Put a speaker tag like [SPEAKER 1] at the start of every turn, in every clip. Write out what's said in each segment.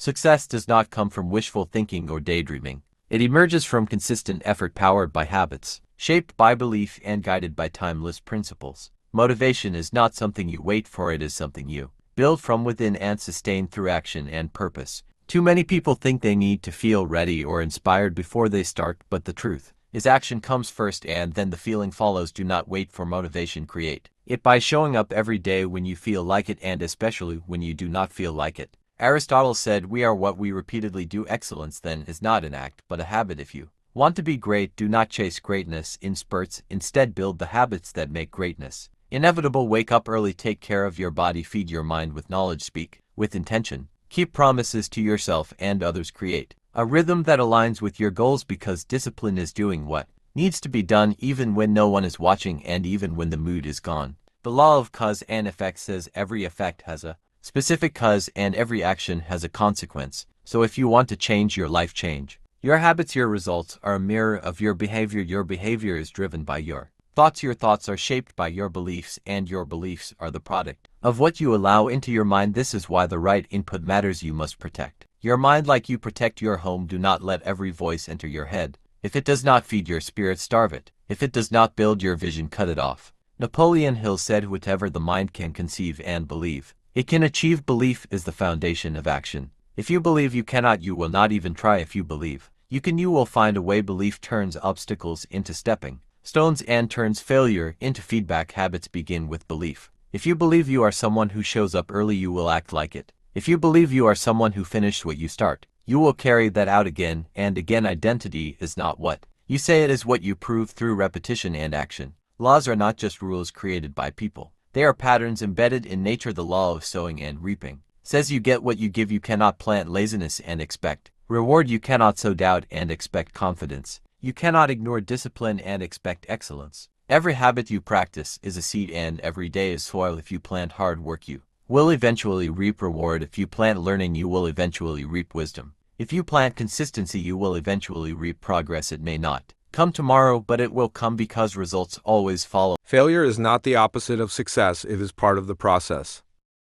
[SPEAKER 1] Success does not come from wishful thinking or daydreaming. It emerges from consistent effort powered by habits, shaped by belief and guided by timeless principles. Motivation is not something you wait for, it is something you build from within and sustain through action and purpose. Too many people think they need to feel ready or inspired before they start, but the truth is action comes first and then the feeling follows. Do not wait for motivation, create it by showing up every day when you feel like it and especially when you do not feel like it. Aristotle said, "We are what we repeatedly do." Excellence then is not an act, but a habit. If you want to be great, do not chase greatness in spurts. Instead, build the habits that make greatness inevitable. Wake up early, take care of your body, feed your mind with knowledge, speak with intention, keep promises to yourself and others, create a rhythm that aligns with your goals, because discipline is doing what needs to be done even when no one is watching and even when the mood is gone. The law of cause and effect says every effect has a specific cause and every action has a consequence. So if you want to change your life, change your habits. Your results are a mirror of your behavior. Your behavior is driven by your thoughts. Your thoughts are shaped by your beliefs, and your beliefs are the product of what you allow into your mind. This is why the right input matters. You must protect your mind like you protect your home. Do not let every voice enter your head. If it does not feed your spirit, starve it. If it does not build your vision, cut it off. Napoleon Hill said, "Whatever the mind can conceive and believe, it can achieve." Belief is the foundation of action. If you believe you cannot, you will not even try. If you believe you can, you will find a way. Belief turns obstacles into stepping stones and turns failure into feedback. Habits begin with belief. If you believe you are someone who shows up early, you will act like it. If you believe you are someone who finishes what you start, you will carry that out again and again. Identity is not what you say, it is what you prove through repetition and action. Laws are not just rules created by people. They are patterns embedded in nature. The law of sowing and reaping says you get what you give. You cannot plant laziness and expect reward. You cannot sow doubt and expect confidence. You cannot ignore discipline and expect excellence. Every habit you practice is a seed, and every day is soil. If you plant hard work, you will eventually reap reward. If you plant learning, you will eventually reap wisdom. If you plant consistency, you will eventually reap progress. It may not come tomorrow, but it will come, because results always follow.
[SPEAKER 2] Failure is not the opposite of success, it is part of the process.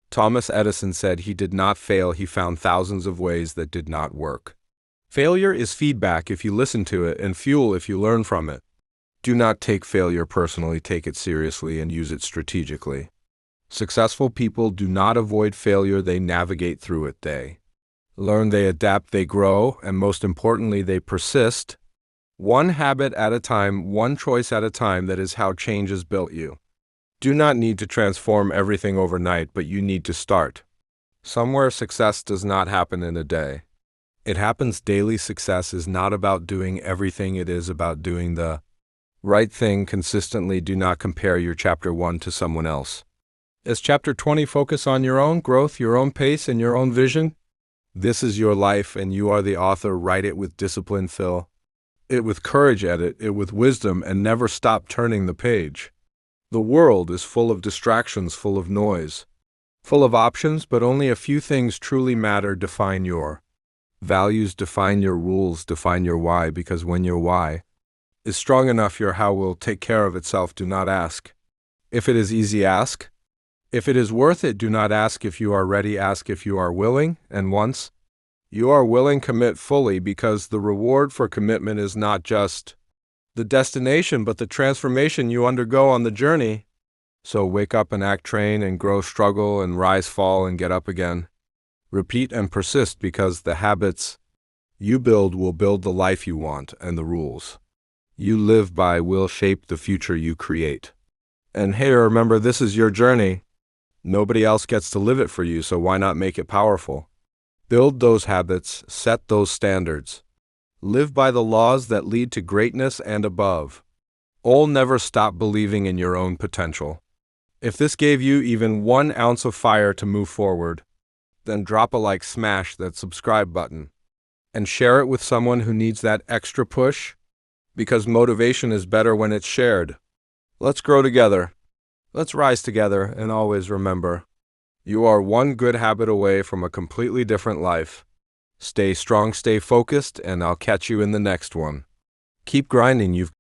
[SPEAKER 2] Thomas Edison said he did not fail, he found thousands of ways that did not work. Failure is feedback if you listen to it, and fuel if you learn from it. Do not take failure personally, take it seriously and use it strategically. Successful people do not avoid failure, they navigate through it. They learn, they adapt, they grow, and most importantly, they persist. One habit at a time, one choice at a time. That is how change is built. You do not need to transform everything overnight, but you need to start somewhere. Success does not happen in a day. It happens daily. Success is not about doing everything, it is about doing the right thing consistently. Do not compare your chapter 1 to someone else. As chapter 20, focus on your own growth, your own pace, and your own vision. This is your life, and you are the author. Write it with discipline, fill it with courage, edit it with wisdom, and never stop turning the page. The world is full of distractions, full of noise, full of options, but only a few things truly matter. Define your values, define your rules, define your why, because when your why is strong enough, your how will take care of itself. Do not ask if it is easy, ask if it is worth it. Do not ask if you are ready, ask if you are willing. And once you are willing, commit fully, because the reward for commitment is not just the destination, but the transformation you undergo on the journey. So wake up and act, train and grow, struggle and rise, fall and get up again. Repeat and persist, because the habits you build will build the life you want, and the rules you live by will shape the future you create. And hey, remember, this is your journey. Nobody else gets to live it for you, so why not make it powerful? Build those habits, set those standards. Live by the laws that lead to greatness and above. All, never stop believing in your own potential. If this gave you even 1 ounce of fire to move forward, then drop a like, smash that subscribe button, and share it with someone who needs that extra push, because motivation is better when it's shared. Let's grow together. Let's rise together, and always remember, you are one good habit away from a completely different life. Stay strong, stay focused, and I'll catch you in the next one. Keep grinding. You've